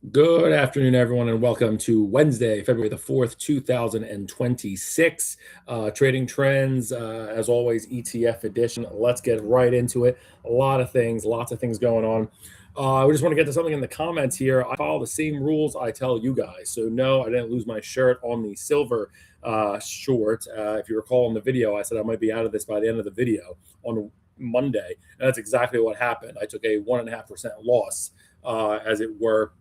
Good afternoon, everyone, and welcome to Wednesday, February the 4th, 2026. Trading trends, as always, ETF edition. Let's get right into it. A lot of things, lots of things going on. We just want to get to something in the comments here. I follow the same rules I tell you guys. So, no, I didn't lose my shirt on the silver short. If you recall in the video, I said I might be out of this by the end of the video on Monday. And that's exactly what happened. I took a 1.5% loss, as it were.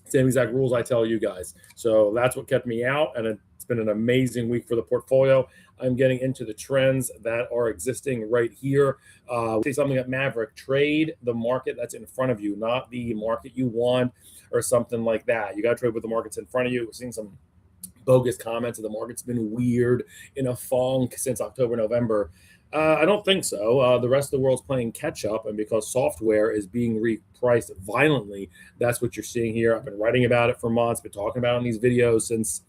Same exact rules I tell you guys. So that's what kept me out, and it's been an amazing week for the portfolio. I'm getting into the trends that are existing right here. Say something at Maverick: trade the market that's in front of you, not the market you want or something like that. You got to trade with the markets in front of you. We're seeing some bogus comments that the market's been weird in a funk since October, November. I don't think so. The rest of the world's playing catch up, and because software is being repriced violently, that's what you're seeing here. I've been writing about it for months, been talking about it in these videos since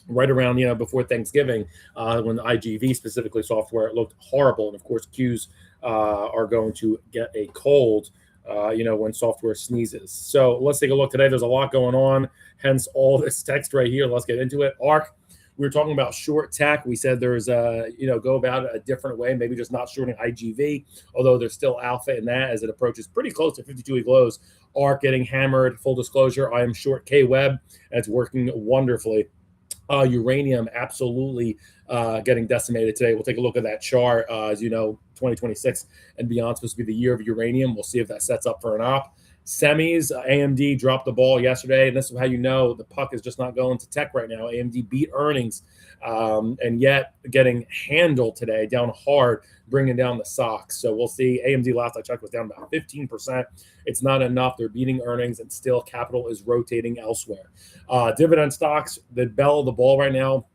right around before Thanksgiving, when the IGV specifically software looked horrible, and of course Qs are going to get a cold. When software sneezes. So let's take a look today. There's a lot going on, hence all this text right here. Let's get into it. Ark. We were talking about short tech. We said there's go about it a different way, maybe just not shorting IGV, although there's still alpha in that as it approaches pretty close to 52-week lows. Ark getting hammered. Full disclosure, I am short KWeb, and it's working wonderfully. Uranium absolutely getting decimated today. We'll take a look at that chart. As you know, 2026 and beyond supposed to be the year of uranium. We'll see if that sets up for an op. Semis, AMD dropped the ball yesterday, and this is how you know the puck is just not going to tech right now. AMD beat earnings, and yet getting handled today, down hard, bringing down the SOXX. So we'll see. AMD last I checked was down about 15%. It's not enough. They're beating earnings, and still capital is rotating elsewhere. Dividend stocks, the bell of the ball right now.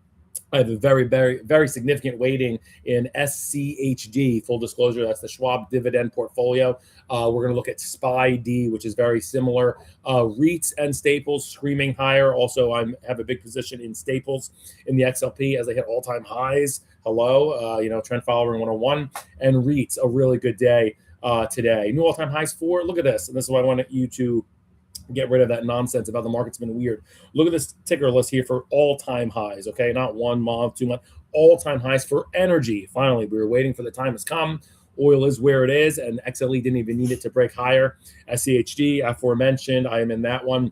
I have a very, very, very significant weighting in SCHD. Full disclosure, that's the Schwab dividend portfolio. We're going to look at SPDR, which is very similar. REITs and staples screaming higher. Also, I have a big position in staples in the XLP as they hit all-time highs. Hello, trend following 101. And REITs, a really good day today. New all-time highs for, look at this. And this is what I wanted you to get rid of that nonsense about the market's been weird. Look at this ticker list here for all-time highs, okay? Not 1 month, 2 months, all-time highs for energy. Finally, we were waiting for the time has come. Oil is where it is, and XLE didn't even need it to break higher. SCHD, aforementioned, I am in that one.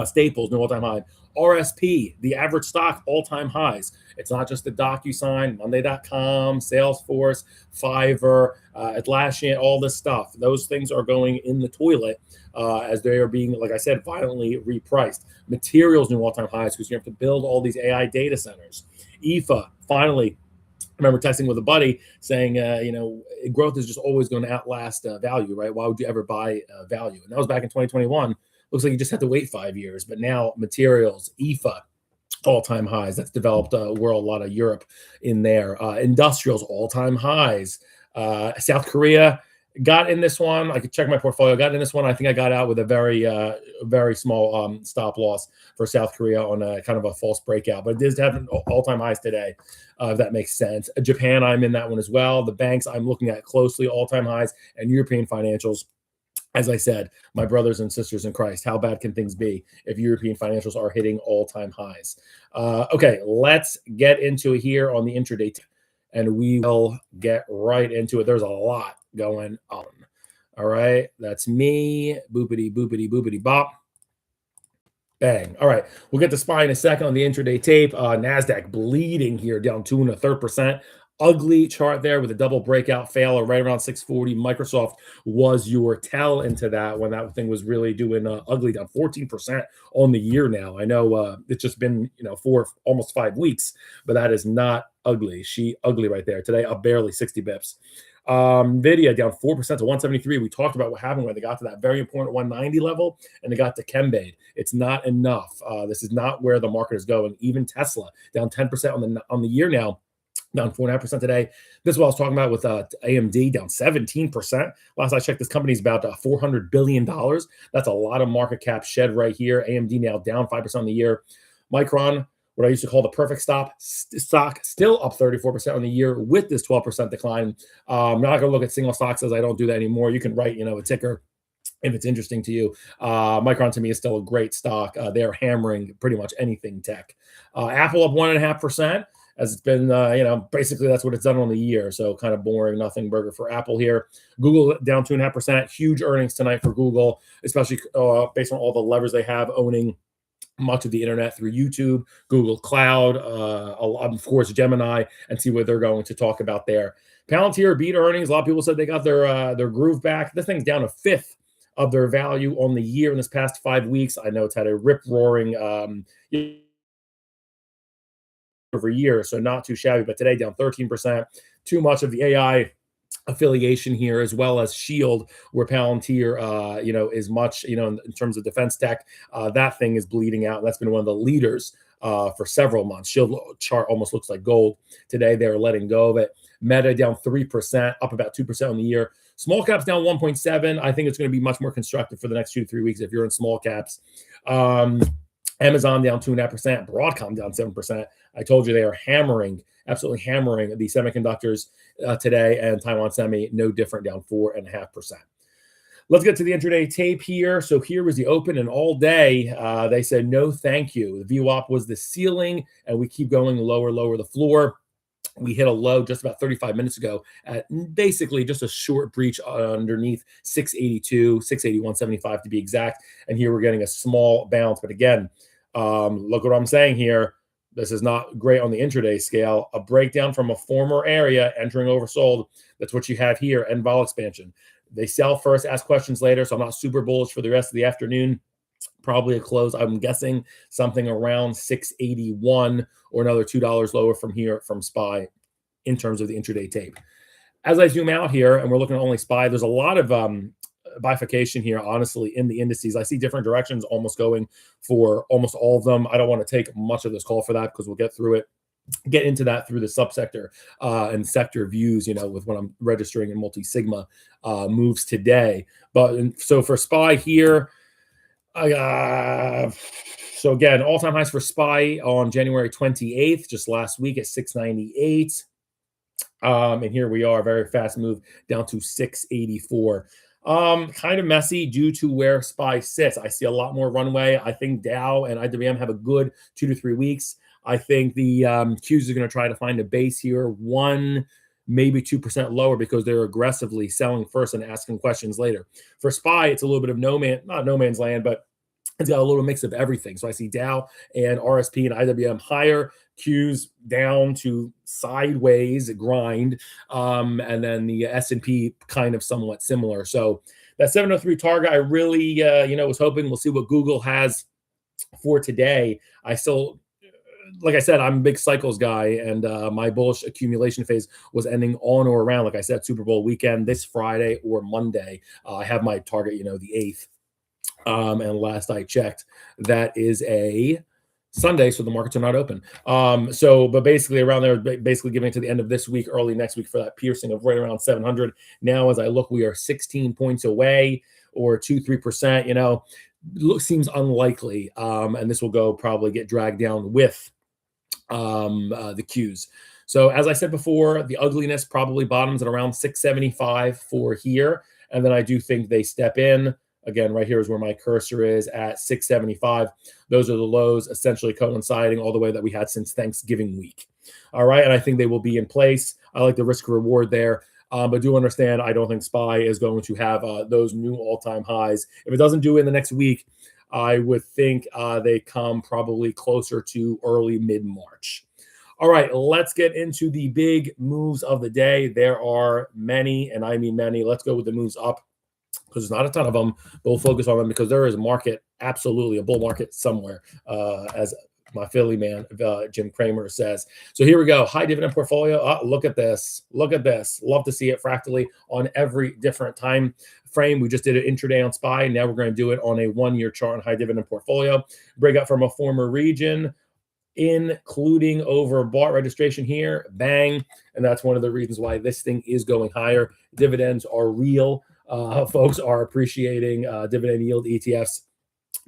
Staples, new all-time high. RSP, the average stock, all-time highs. It's not just the DocuSign, Monday.com, Salesforce, Fiverr, Atlassian, all this stuff. Those things are going in the toilet as they are being, like I said, violently repriced. Materials, new all-time highs because you have to build all these AI data centers. ETHA, finally. I remember texting with a buddy saying, growth is just always going to outlast value, right? Why would you ever buy value? And that was back in 2021. Looks like you just had to wait 5 years. But now materials, ETHA, all-time highs. That's developed world, a lot of Europe in there. Industrials, all-time highs. South Korea got in this one. I could check my portfolio. Got in this one. I think I got out with a very small stop loss for South Korea on a kind of a false breakout. But it does have all-time highs today, if that makes sense. Japan, I'm in that one as well. The banks I'm looking at closely, all-time highs, and European financials. As I said, my brothers and sisters in Christ, how bad can things be if European financials are hitting all-time highs? Okay, let's get into it here on the intraday, and we will get right into it. There's a lot going on. All right, that's me. Boopity, boopity, boopity, bop. Bang. All right, we'll get to SPY in a second on the intraday tape. NASDAQ bleeding here, down 2 1/3%. Ugly chart there with a double breakout fail right around 640. Microsoft was your tell into that when that thing was really doing ugly, down 14% on the year now. I know it's just been for almost 5 weeks, but that is not ugly. She ugly right there. Today up barely 60 bips. Nvidia down 4% to 173. We talked about what happened when they got to that very important 190 level and they got to Kembade. It's not enough. This is not where the market is going. Even Tesla down 10% on the year now. Down 4.5% today. This is what I was talking about with AMD down 17%. Last I checked, this company is about $400 billion. That's a lot of market cap shed right here. AMD now down 5% on the year. Micron, what I used to call the perfect stock, still up 34% on the year with this 12% decline. I'm not going to look at single stocks as I don't do that anymore. You can write, a ticker if it's interesting to you. Micron to me is still a great stock. They're hammering pretty much anything tech. Apple up 1.5%, as it's been, basically that's what it's done on the year. So kind of boring, nothing burger for Apple here. Google down 2.5%. Huge earnings tonight for Google, especially based on all the levers they have owning much of the internet through YouTube, Google Cloud, of course, Gemini, and see what they're going to talk about there. Palantir beat earnings. A lot of people said they got their groove back. This thing's down a fifth of their value on the year in this past 5 weeks. I know it's had a rip-roaring over year, so not too shabby, but today down 13%. Too much of the AI affiliation here, as well as Shield, where Palantir, is much, in terms of defense tech, that thing is bleeding out. That's been one of the leaders for several months. Shield chart almost looks like gold. Today, they're letting go of it. Meta down 3%, up about 2% on the year. Small caps down 1.7. I think it's going to be much more constructive for the next 2 to 3 weeks if you're in small caps. Amazon down 2.5%, Broadcom down 7%. I told you they are absolutely hammering the semiconductors today, and Taiwan Semi no different, down 4.5%. Let's get to the intraday tape here. So here was the open, and all day they said no thank you. The VWAP was the ceiling, and we keep going lower, the floor. We hit a low just about 35 minutes ago at basically just a short breach underneath 682, 681.75 to be exact. And here we're getting a small bounce. But again, look what I'm saying here. This is not great on the intraday scale. A breakdown from a former area entering oversold. That's what you have here, and vol expansion. They sell first, ask questions later. So I'm not super bullish for the rest of the afternoon. Probably a close, I'm guessing, something around 681 or another $2 lower from here from SPY in terms of the intraday tape. As I zoom out here, and we're looking at only SPY, there's a lot of bifurcation here, honestly, in the indices. I see different directions almost going for almost all of them. I don't want to take much of this call for that because we'll get through it. Get into that through the subsector and sector views, with what I'm registering in multi-sigma moves today. But so for SPY here, so again, all-time highs for SPY on January 28th, just last week at 698. And here we are, very fast move down to 684. Kind of messy due to where SPY sits. I see a lot more runway. I think Dow and IWM have a good 2 to 3 weeks. I think the Qs are going to try to find a base here, 1, maybe 2% lower, because they're aggressively selling first and asking questions later. For SPY, it's a little bit of not no man's land, but it's got a little mix of everything. So I see Dow and RSP and IWM higher, Qs down to sideways grind, and then the S&P kind of somewhat similar. So that 703 target, I really, was hoping. We'll see what Google has for today. I still, like I said, I'm a big cycles guy, and my bullish accumulation phase was ending on or around, like I said, Super Bowl weekend, this Friday or Monday. I have my target, the 8th. And last I checked, that is a Sunday, so the markets are not open. But basically around there, basically giving it to the end of this week, early next week for that piercing of right around 700. Now, as I look, we are 16 points away, or 2-3%. Seems unlikely, and this will probably get dragged down with the Qs. So as I said before, the ugliness probably bottoms at around 675 for here, and then I do think they step in. Again, right here is where my cursor is at 675. Those are the lows essentially coinciding all the way that we had since Thanksgiving week. All right, and I think they will be in place. I like the risk reward there, but do understand I don't think SPY is going to have those new all-time highs. If it doesn't do it in the next week, I would think they come probably closer to early mid-March. All right, let's get into the big moves of the day. There are many, and I mean many. Let's go with the moves up, because there's not a ton of them, but we'll focus on them because there is a market, absolutely a bull market somewhere, as my Philly man, Jim Cramer, says. So here we go. High dividend portfolio. Look at this. Look at this. Love to see it fractally on every different time frame. We just did it intraday on SPY. Now we're going to do it on a 1-year chart on high dividend portfolio. Break up from a former region, including overbought registration here. Bang. And that's one of the reasons why this thing is going higher. Dividends are real. Folks are appreciating dividend yield ETFs.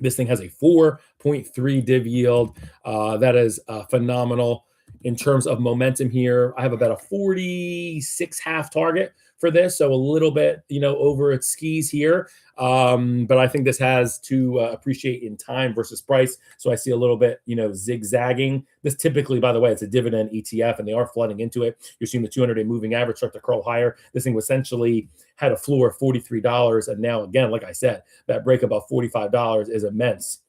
This thing has a 4.3 div yield. That is phenomenal. In terms of momentum here, I have about a 46 half target for this, so a little bit, over its skis here. But I think this has to appreciate in time versus price. So I see a little bit, zigzagging. This typically, by the way, it's a dividend ETF, and they are flooding into it. You're seeing the 200-day moving average start to curl higher. This thing essentially had a floor of $43, and now again, like I said, that break above $45 is immense.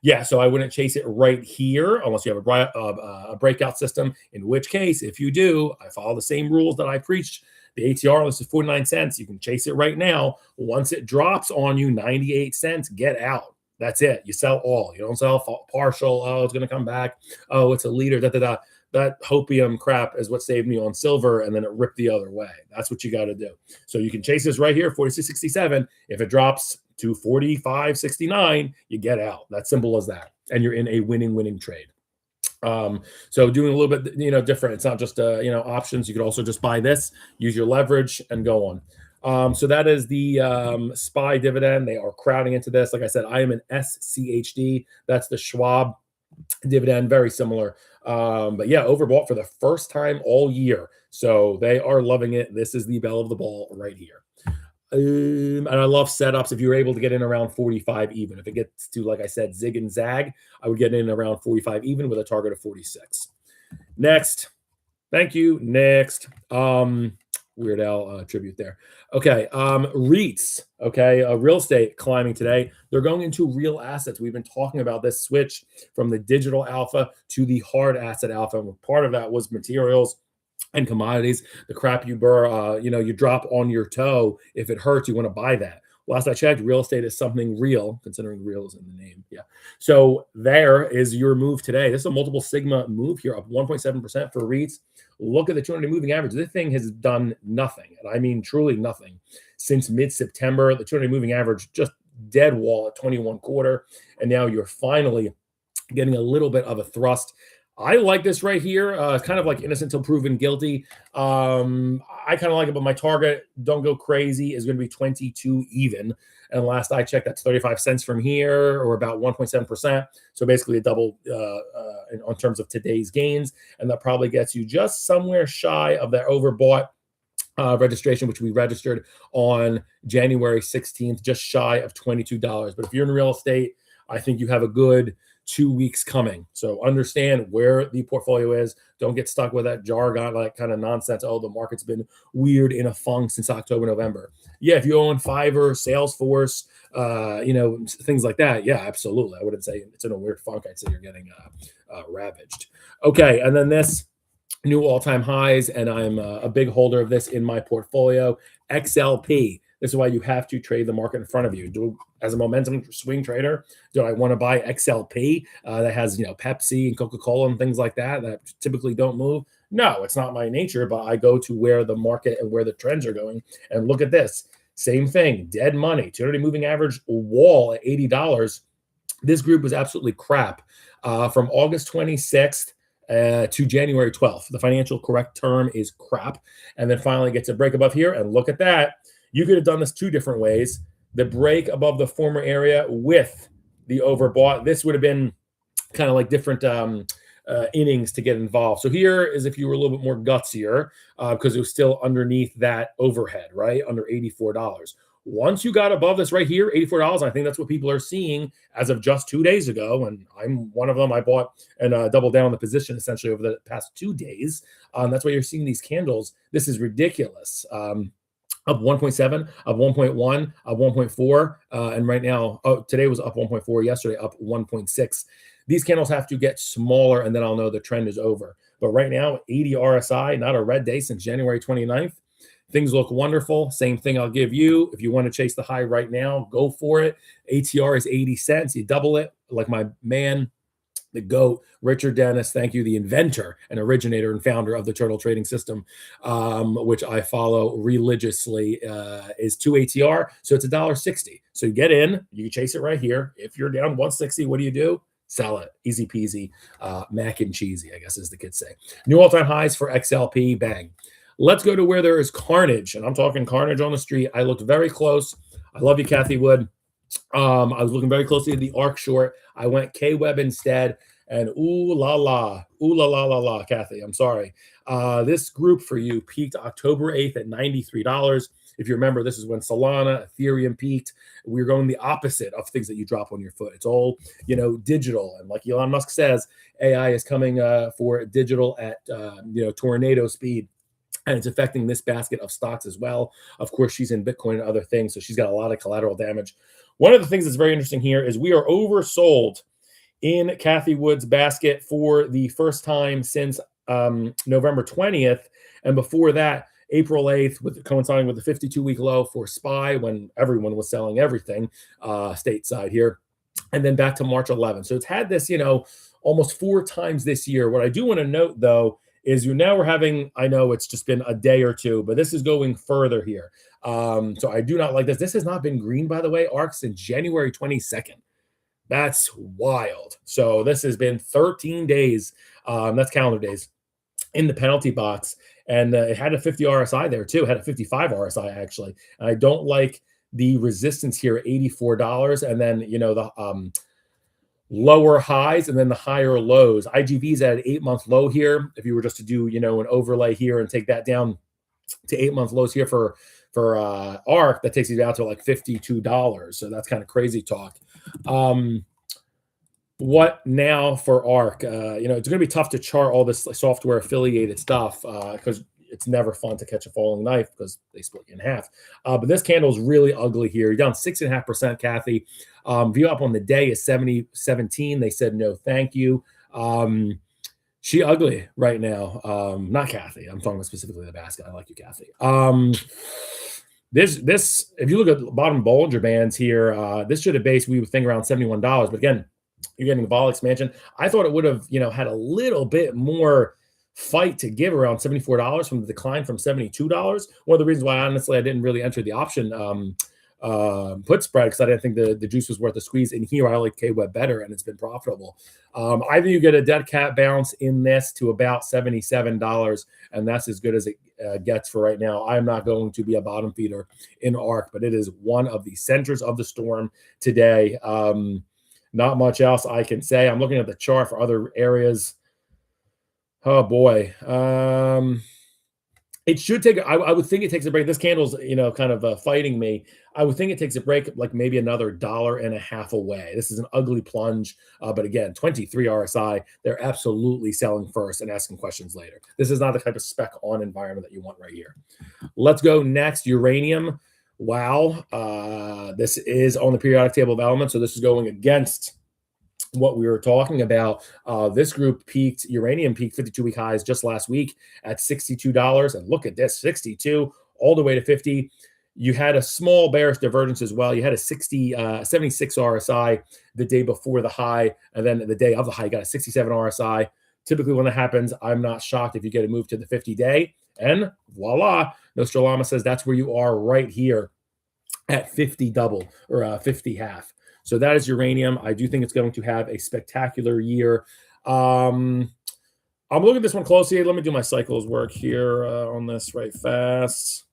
Yeah, so I wouldn't chase it right here unless you have a breakout system, in which case, if you do, I follow the same rules that I preached. The ATR, this is 49 cents. You can chase it right now. Once it drops on you 98 cents, get out. That's it. You sell all. You don't sell partial. Oh, it's going to come back. Oh, it's a leader. That hopium crap is what saved me on silver, and then it ripped the other way. That's what you got to do. So you can chase this right here, 46.67. If it drops to 45.69, you get out. That's simple as that. And you're in a winning trade. So doing a little bit, different. It's not just, options. You could also just buy this, use your leverage, and go on. So that is the SPY dividend. They are crowding into this. Like I said, I am an SCHD. That's the Schwab dividend, very similar. But yeah, overbought for the first time all year. So they are loving it. This is the belle of the ball right here. And I love setups. If you're able to get in around 45 even, if it gets to, like I said, zig and zag, I would get in around 45 even with a target of 46. Next. Thank you. Next. Weird Al tribute there. Okay. REITs. Okay. Real estate climbing today. They're going into real assets. We've been talking about this switch from the digital alpha to the hard asset alpha. And part of that was materials and commodities. The crap you burr, you drop on your toe. If it hurts, you want to buy that. Last I checked, real estate is something real, considering real is in the name. Yeah. So there is your move today. This is a multiple sigma move here, up 1.7% for REITs. Look at the 200-day moving average. This thing has done nothing, and I mean truly nothing, since mid-September. The 200-day moving average just dead wall at 21.25, and now you're finally getting a little bit of a thrust. I like this right here. Kind of like innocent till proven guilty. I kind of like it, but my target, don't go crazy, is going to be 22 even. And last I checked, that's 35 cents from here, or about 1.7%. So basically a double in terms of today's gains. And that probably gets you just somewhere shy of that overbought registration, which we registered on January 16th, just shy of $22. But if you're in real estate, I think you have a good 2 weeks coming. So understand where the portfolio is. Don't get stuck with that jargon, like kind of nonsense. Oh, the market's been weird in a funk since October, November. Yeah, if you own Fiverr, Salesforce, things like that. Yeah, absolutely. I wouldn't say it's in a weird funk. I'd say you're getting ravaged. Okay, and then this new all-time highs, and I'm a big holder of this in my portfolio. XLP. This is why you have to trade the market in front of you. As a momentum swing trader, do I want to buy XLP that has, Pepsi and Coca-Cola and things like that typically don't move? No, it's not my nature, but I go to where the market and where the trends are going. And look at this. Same thing, dead money, 200-day moving average wall at $80. This group was absolutely crap from August 26th to January 12th. The financial correct term is crap. And then finally gets a break above here. And look at that. You could have done this two different ways. The break above the former area with the overbought. This would have been kind of like different innings to get involved. So here is if you were a little bit more gutsier because it was still underneath that overhead, right? Under $84. Once you got above this right here, $84, I think that's what people are seeing as of just 2 days ago. And I'm one of them. I bought and doubled down on the position essentially over the past 2 days. That's why you're seeing these candles. This is ridiculous. Up 1.7, up 1.1, up 1.4, and right now, today was up 1.4, yesterday up 1.6. These candles have to get smaller, and then I'll know the trend is over. But right now, 80 RSI, not a red day since January 29th. Things look wonderful. Same thing I'll give you. If you want to chase the high right now, go for it. ATR is 80 cents. You double it, like my man, the GOAT, Richard Dennis, thank you, the inventor and originator and founder of the turtle trading system, which I follow religiously, is 2 ATR. So it's $1.60. So you get in, you can chase it right here. If you're down 160, what do? Sell it. Easy peasy, mac and cheesy, I guess as the kids say. New all-time highs for XLP, bang. Let's go to where there is carnage, and I'm talking carnage on the street. I looked very close. I love you, Kathy Wood. I was looking very closely at the ARK short. I went KWeb instead, And ooh la la, Kathy, I'm sorry. This group for you peaked October 8th at $93. If you remember, this is when Solana, Ethereum peaked. We're going the opposite of things that you drop on your foot. It's all, digital. And like Elon Musk says, AI is coming for digital at, tornado speed. And it's affecting this basket of stocks as well. Of course, she's in Bitcoin and other things, so she's got a lot of collateral damage. One of the things that's very interesting here is we are oversold in Kathy Wood's basket for the first time since November 20th. And before that, April 8th, coinciding with the 52-week low for SPY when everyone was selling everything stateside here. And then back to March 11th. So it's had this, almost 4 times this year. What I do want to note, though, is we're having, I know it's just been a day or two, but this is going further here. So I do not like this. This has not been green, by the way, ARK, since January 22nd. That's wild. So this has been 13 days, that's calendar days, in the penalty box. And it had a 50 RSI there too. It had a 55 RSI actually. And I don't like the resistance here at $84. And then, the lower highs and then the higher lows. IGV's at an 8-month low here. If you were just to do, an overlay here and take that down to 8-month lows here for ARK, that takes you down to like $52. So that's kind of crazy talk. What now for ARK? It's going to be tough to chart all this software affiliated stuff because it's never fun to catch a falling knife because they split you in half. But this candle is really ugly here. You're down 6.5%, Kathy. View up on the day is 70.17. They said no, thank you. She ugly right now. Not Kathy. I'm talking about specifically the basket. I like you, Kathy. This, if you look at the bottom Bollinger Bands here, this should have based, we would think, around $71. But again, you're getting vol expansion. I thought it would have, had a little bit more fight to give around $74 from the decline from $72. One of the reasons why, honestly, I didn't really enter the option put spread because I didn't think the juice was worth the squeeze. In here, I like KWeb better, and it's been profitable. I think you get a dead cat bounce in this to about $77, and that's as good as it gets for right now. I'm not going to be a bottom feeder in ARK, but it is one of the centers of the storm today. Not much else I can say. I'm looking at the chart for other areas. Oh boy. It should take, I would think it takes a break. This candle's, kind of fighting me. I would think it takes a break like maybe another $1.50 away. This is an ugly plunge. But again, 23 RSI, they're absolutely selling first and asking questions later. This is not the type of spec on environment that you want right here. Let's go next. Uranium. Wow. This is on the periodic table of elements. So this is going against what we were talking about. This group peaked, uranium peaked 52-week highs just last week at $62. And look at this, 62 all the way to 50. You had a small bearish divergence as well. You had a 76 RSI the day before the high. And then the day of the high, you got a 67 RSI. Typically when that happens, I'm not shocked if you get a move to the 50-day. And voila, Salama says that's where you are right here at 50 double or 50 half. So that is uranium. I do think it's going to have a spectacular year. I'm looking at this one closely. Let me do my cycles work here on this right fast.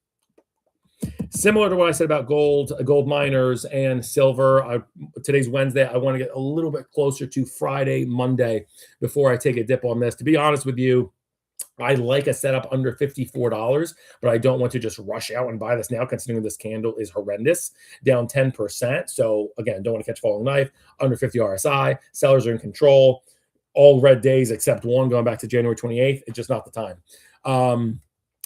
Similar to what I said about gold miners and silver. Today's Wednesday. I want to get a little bit closer to Friday, Monday before I take a dip on this. To be honest with you, I like a setup under $54, but I don't want to just rush out and buy this now, considering this candle is horrendous, down 10%. So again, don't want to catch a falling knife. Under 50 RSI, sellers are in control. All red days except one going back to January 28th. It's just not the time.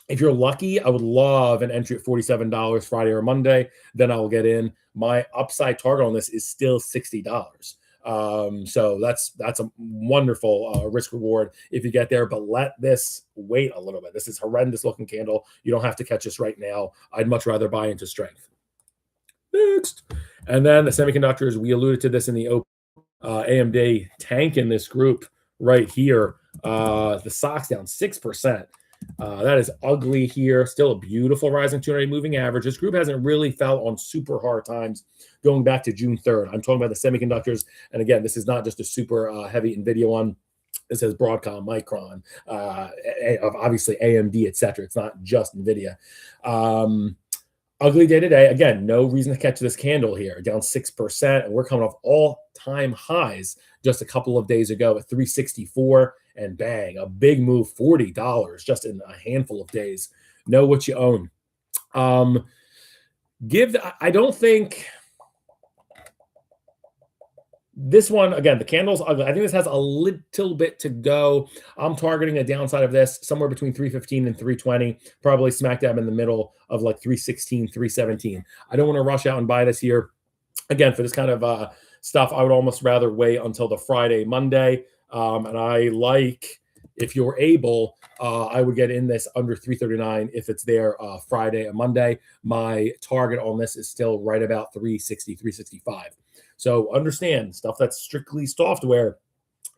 If you're lucky, I would love an entry at $47 Friday or Monday. Then I will get in. My upside target on this is still $60. So that's a wonderful risk reward if you get there, but let this wait a little bit. This is horrendous looking candle. You don't have to catch this right now. I'd much rather buy into strength. Next. And then the semiconductors, we alluded to this in the open. AMD tank in this group right here. The SOXX down 6%. That is ugly here. Still a beautiful rising 200 moving average. This group hasn't really fell on super hard times going back to June 3rd. I'm talking about the semiconductors. And again, this is not just a super heavy NVIDIA one. This has Broadcom, Micron, obviously AMD, etc. It's not just NVIDIA. Ugly day today. Again, no reason to catch this candle here. Down 6%, and we're coming off all-time highs just a couple of days ago at 364, and bang, a big move, $40 just in a handful of days. Know what you own. I don't think this one, again, the candle's ugly. I think this has a little bit to go. I'm targeting a downside of this somewhere between 315 and 320, probably smack dab in the middle of like 316, 317. I don't want to rush out and buy this here. Again, for this kind of stuff, I would almost rather wait until the Friday, Monday. And I like, if you're able, I would get in this under 339 if it's there Friday and Monday. My target on this is still right about 360, 365. So understand, stuff that's strictly software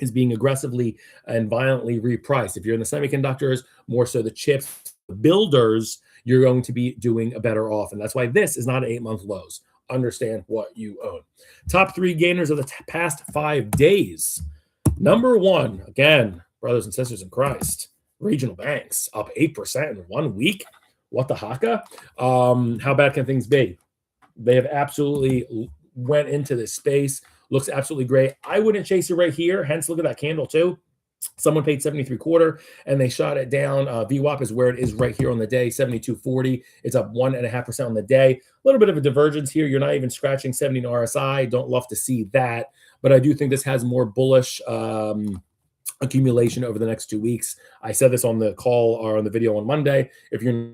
is being aggressively and violently repriced. If you're in the semiconductors, more so the chips, the builders, you're going to be doing a better off. And that's why this is not 8-month lows. Understand what you own. Top 3 gainers of the past 5 days. Number 1, again, brothers and sisters in Christ, regional banks up 8% in 1 week. What the haka? How bad can things be? They have absolutely went into this space. Looks absolutely great. I wouldn't chase it right here. Hence, look at that candle too. Someone paid 73.25 and they shot it down. VWAP is where it is right here on the day, 72.40. It's up 1.5% on the day. A little bit of a divergence here. You're not even scratching 70 in RSI. Don't love to see that, but I do think this has more bullish accumulation over the next 2 weeks. I said this on the call or on the video on Monday. If you're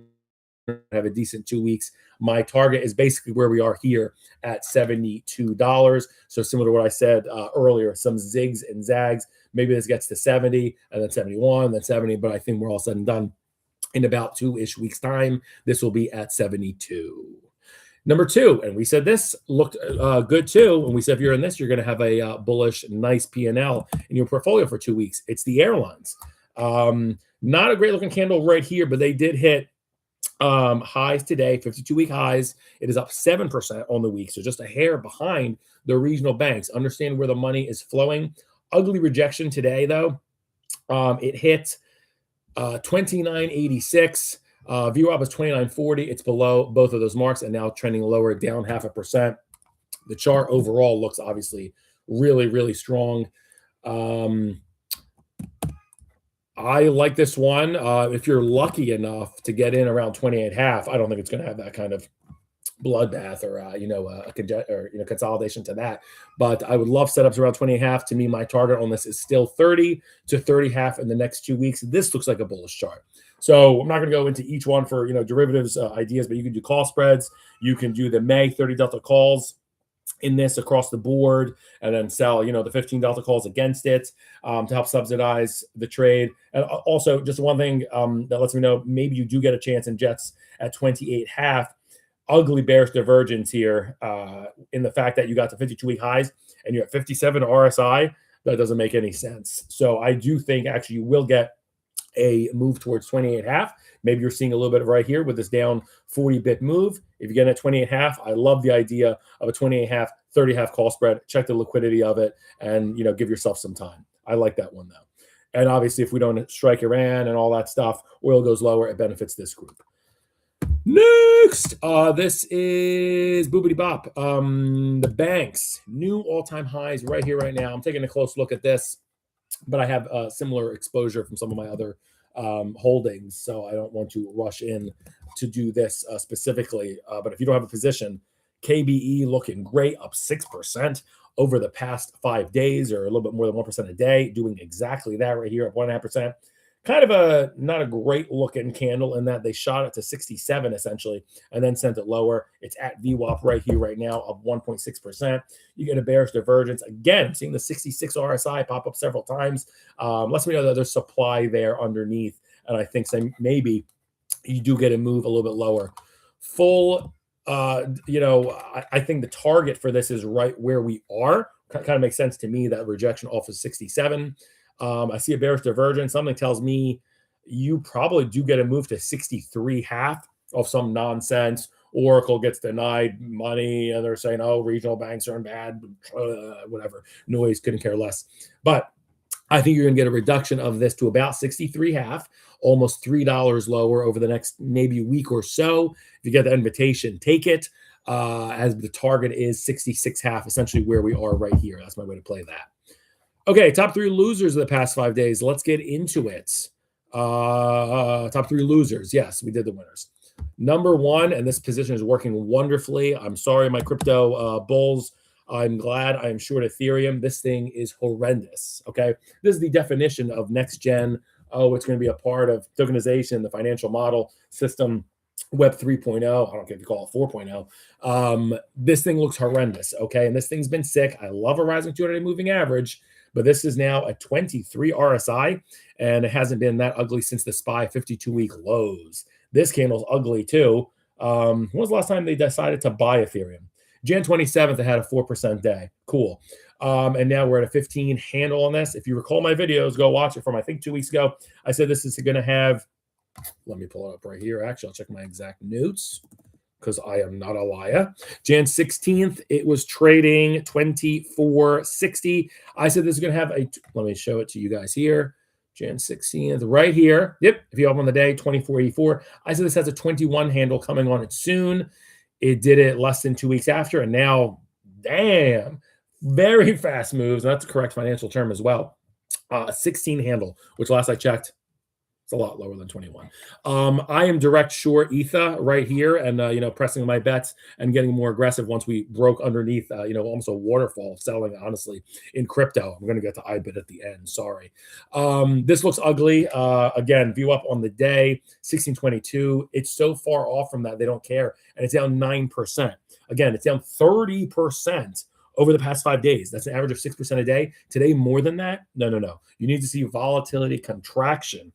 have a decent 2 weeks, my target is basically where we are here at $72. So similar to what I said earlier, some zigs and zags. Maybe this gets to 70 and then 71, then 70, but I think we're all said and done in about 2-ish weeks time. This will be at 72. Number 2, and we said this looked good too. And we said if you're in this, you're going to have a bullish, nice P&L in your portfolio for 2 weeks. It's the airlines. Not a great looking candle right here, but they did hit highs today, 52-week highs. It is up 7% on the week, so just a hair behind the regional banks. Understand where the money is flowing. Ugly rejection today, though. It hit 29.86. VWAP is 29.40. It's below both of those marks and now trending lower, down 0.5%. The chart overall looks obviously really, really strong. I like this one. If you're lucky enough to get in around 28.5, I don't think it's going to have that kind of bloodbath or consolidation to that. But I would love setups around 28.5. To me, my target on this is still 30 to 30.5 in the next 2 weeks. This looks like a bullish chart. So I'm not going to go into each one for derivatives ideas, but you can do call spreads. You can do the May 30 delta calls in this across the board, and then sell the 15 delta calls against it to help subsidize the trade. And also, just one thing that lets me know, maybe you do get a chance in Jets at 28.5. Ugly bearish divergence here in the fact that you got to 52-week highs and you're at 57 RSI. That doesn't make any sense. So I do think actually you will get a move towards 28.5. Maybe you're seeing a little bit right here with this down 40-bit move. If you get at 28.5, I love the idea of a 28.5, 30.5 call spread. Check the liquidity of it and give yourself some time. I like that one though. And obviously, if we don't strike Iran and all that stuff, oil goes lower. It benefits this group. Next, this is Boobity Bop. The banks, new all-time highs right here, right now. I'm taking a close look at this, but I have similar exposure from some of my other holdings, so I don't want to rush in to do this specifically. But if you don't have a position, KBE looking great, up 6% over the past 5 days, or a little bit more than 1% a day, doing exactly that right here at 1.5%. Kind of not a great looking candle in that they shot it to 67 essentially and then sent it lower. It's at VWAP right here, right now, of 1.6%. You get a bearish divergence. Again, I'm seeing the 66 RSI pop up several times. Lets me know that there's supply there underneath. And I think maybe you do get a move a little bit lower. I think the target for this is right where we are. Kind of makes sense to me, that rejection off of 67. I see a bearish divergence. Something tells me you probably do get a move to 63.5 of some nonsense. Oracle gets denied money and they're saying, oh, regional banks are in bad, whatever noise, couldn't care less. But I think you're going to get a reduction of this to about 63.5, almost $3 lower over the next maybe week or so. If you get the invitation, take it. As the target is 66.5, essentially where we are right here. That's my way to play that. Okay, top three losers of the past 5 days. Let's get into it. Top three losers. Yes, we did the winners. Number one, and this position is working wonderfully. I'm sorry, my crypto bulls. I'm glad I'm short Ethereum. This thing is horrendous. Okay, this is the definition of next gen. Oh, it's going to be a part of tokenization, the financial model system, Web 3.0. I don't care if you call it 4.0. This thing looks horrendous. Okay, and this thing's been sick. I love a rising 200-day moving average, but this is now a 23 RSI, and it hasn't been that ugly since the SPY 52-week lows. This candle's ugly too. When was the last time they decided to buy Ethereum? Jan 27th, it had a 4% day. Cool. And now we're at a 15 handle on this. If you recall my videos, go watch it from, I think, 2 weeks ago. I said this is going to have, let me pull it up right here. Actually, I'll check my exact notes because I am not a liar. Jan 16th, it was trading 24.60. I said this is going to have a, let me show it to you guys here. Jan 16th, right here. Yep, if you open the day, 24.84. I said this has a 21 handle coming on it soon. It did it less than 2 weeks after, and now, damn, very fast moves. And that's the correct financial term as well. 16 handle, which last I checked, it's a lot lower than 21. I am direct short ETHA right here, and pressing my bets and getting more aggressive once we broke underneath, almost a waterfall of selling, honestly, in crypto. I'm going to get to IBIT at the end. Sorry. This looks ugly. Again, view up on the day, 1622. It's so far off from that they don't care, and it's down 9%. Again, it's down 30% over the past 5 days. That's an average of 6% a day. Today, more than that? No. You need to see volatility contraction.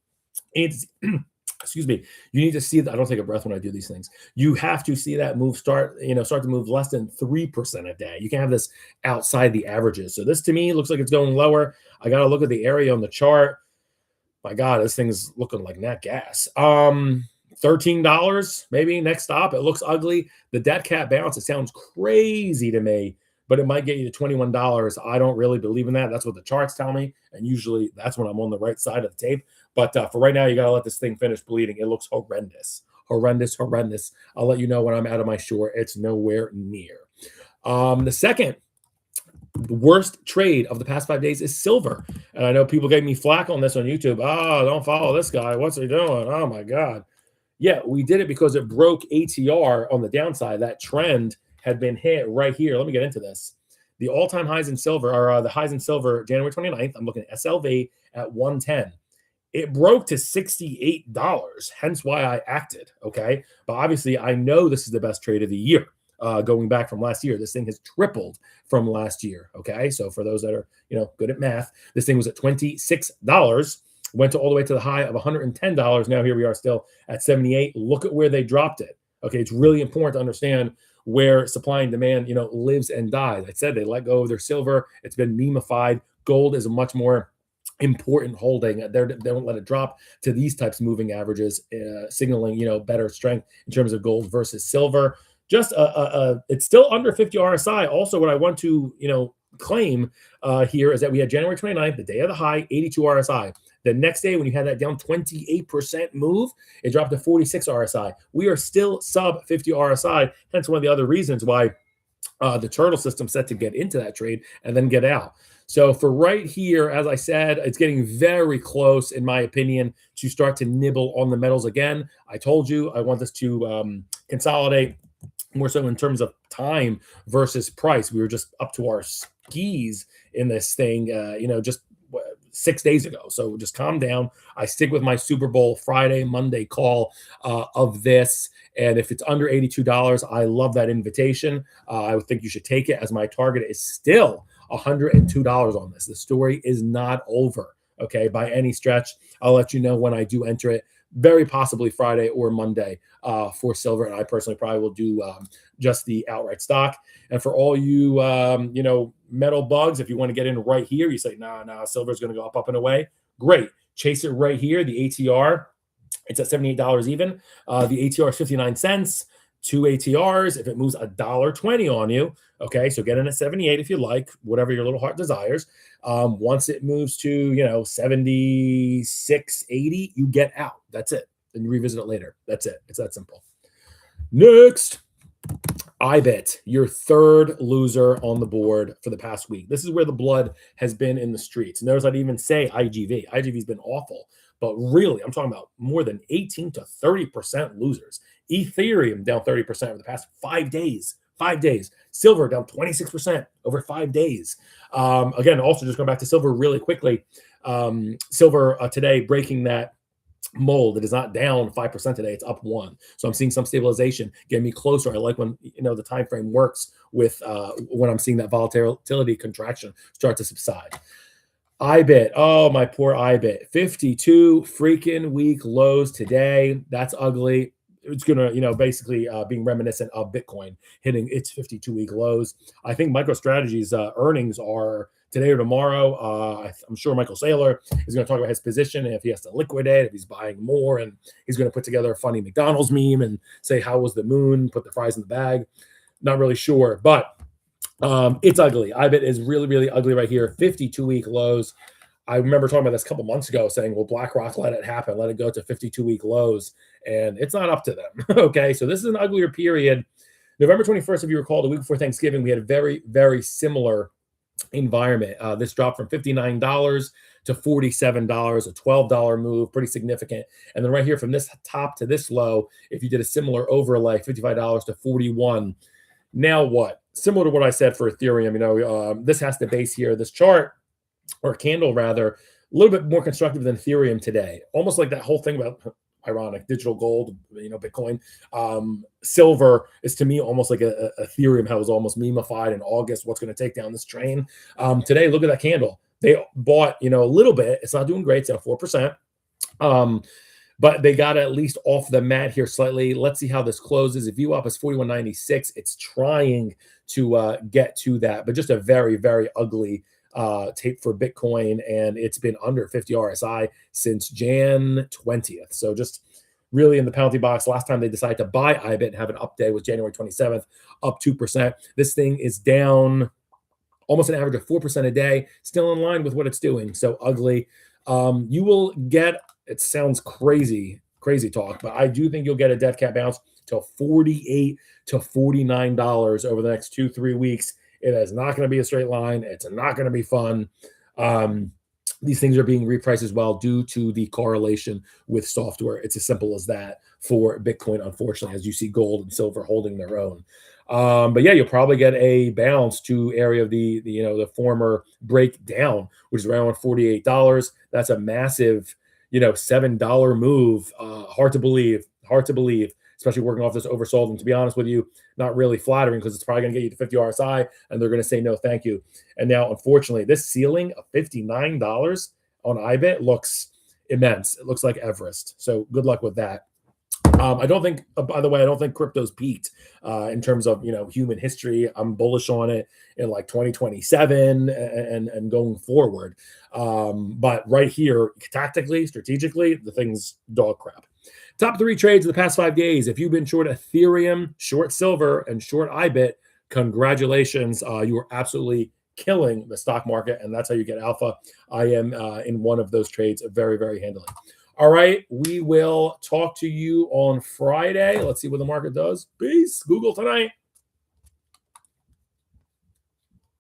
Excuse me. You need to see that. I don't take a breath when I do these things. You have to see that move start to move less than 3% a day. You can't have this outside the averages. So this to me looks like it's going lower. I got to look at the area on the chart. My God, this thing's looking like nat gas. $13 maybe next stop. It looks ugly. The debt cap bounce, it sounds crazy to me, but it might get you to $21. I don't really believe in that. That's what the charts tell me. And usually that's when I'm on the right side of the tape. But for right now, you got to let this thing finish bleeding. It looks horrendous. Horrendous. I'll let you know when I'm out of my short. It's nowhere near. The second worst trade of the past 5 days is silver. And I know people gave me flack on this on YouTube. Oh, don't follow this guy. What's he doing? Oh, my God. Yeah, we did it because it broke ATR on the downside. That trend had been hit right here. Let me get into this. The all-time highs in silver are the highs in silver January 29th. I'm looking at SLV at 110. It broke to $68, hence why I acted, okay? But obviously, I know this is the best trade of the year. Going back from last year, this thing has tripled from last year, okay? So for those that are, good at math, this thing was at $26, went all the way to the high of $110. Now here we are still at 78. Look at where they dropped it, okay? It's really important to understand where supply and demand, lives and dies. I said they let go of their silver. It's been memeified. Gold is a much more important holding. They don't let it drop to these types of moving averages, signaling better strength in terms of gold versus silver. Just it's still under 50 RSI. Also, what I want to claim here is that we had January 29th, the day of the high, 82 RSI. The next day, when you had that down 28% move, it dropped to 46 RSI. We are still sub 50 RSI. Hence one of the other reasons why the turtle system set to get into that trade and then get out. So for right here, as I said, it's getting very close, in my opinion, to start to nibble on the metals again. I told you I want this to consolidate more so in terms of time versus price. We were just up to our skis in this thing, just 6 days ago. So just calm down. I stick with my Super Bowl Friday, Monday call of this. And if it's under $82, I love that invitation. I would think you should take it, as my target is still $102 on this. The story is not over, okay, by any stretch. I'll let you know when I do enter it, very possibly Friday or Monday for silver. And I personally probably will do just the outright stock. And for all you, metal bugs, if you want to get in right here, you say, nah, silver is going to go up and away. Great. Chase it right here. The ATR, it's at $78 even. The ATR is 59 cents. 2 ATRs. If it moves $1.20 on you, okay, so get in at 78 if you like, whatever your little heart desires. Once it moves to, you know, 76.80, you get out. That's it. And you revisit it later. That's it. It's that simple. Next, IBIT, your third loser on the board for the past week. This is where the blood has been in the streets. Notice I didn't even say IGV. IGV's been awful, but really, I'm talking about more than 18 to 30% losers. Ethereum down 30% over the past 5 days. 5 days. Silver down 26% over 5 days. Again, also just going back to silver really quickly. Silver today breaking that mold. It is not down 5% today. It's up 1%. So I'm seeing some stabilization, getting me closer. I like when, you know, the time frame works with when I'm seeing that volatility contraction start to subside. IBIT. Oh, my poor IBIT. 52 freaking week lows today. That's ugly. It's going to, you know, basically being reminiscent of Bitcoin hitting its 52-week lows. I think MicroStrategy's earnings are today or tomorrow. I'm sure Michael Saylor is going to talk about his position and if he has to liquidate, if he's buying more, and he's going to put together a funny McDonald's meme and say, how was the moon? Put the fries in the bag. Not really sure, but it's ugly. IBIT is really, really ugly right here. 52-week lows. I remember talking about this a couple months ago saying, well, BlackRock let it happen, let it go to 52-week lows, and it's not up to them. Okay, so this is an uglier period. November 21st, if you recall, the week before Thanksgiving, we had a very, very similar environment. This dropped from $59 to $47, a $12 move, pretty significant. And then right here from this top to this low, if you did a similar overlay, $55 to $41. Now what? Similar to what I said for Ethereum, you know, this has to base here, this chart, or candle rather, a little bit more constructive than Ethereum today. Almost like that whole thing about, ironic, digital gold, you know, Bitcoin. Silver is to me almost like a Ethereum, how it was almost memeified in August. What's going to take down this train? Today, look at that candle. They bought, you know, a little bit. It's not doing great. It's down 4%. But they got at least off the mat here slightly. Let's see how this closes. If VWAP is 41.96, it's trying to get to that, but just a very, very ugly tape for Bitcoin, and it's been under 50 RSI since Jan 20th. So just really in the penalty box. Last time they decided to buy IBIT and have an up day was January 27th, up 2%. This thing is down almost an average of 4% a day, still in line with what it's doing. So ugly. You will get, it sounds crazy talk, but I do think you'll get a dead cat bounce to $48 to $49 over the next 2-3 weeks. It is not going to be a straight line. It's not going to be fun. These things are being repriced as well due to the correlation with software. It's as simple as that for Bitcoin, unfortunately, as you see gold and silver holding their own. But yeah, you'll probably get a bounce to area of the former breakdown, which is around $48. That's a massive, $7 move. Hard to believe, especially working off this oversold. And to be honest with you, not really flattering because it's probably going to get you to 50 RSI and they're going to say no, thank you. And now, unfortunately, this ceiling of $59 on IBIT looks immense. It looks like Everest. So good luck with that. I don't think, by the way, I don't think crypto's peaked in terms of, human history. I'm bullish on it in like 2027 and going forward. But right here, tactically, strategically, the thing's dog crap. Top 3 trades of the past 5 days. If you've been short Ethereum, short silver, and short IBIT, congratulations. You are absolutely killing the stock market, and that's how you get alpha. I am in one of those trades very, very handily. All right, we will talk to you on Friday. Let's see what the market does. Peace. Google tonight.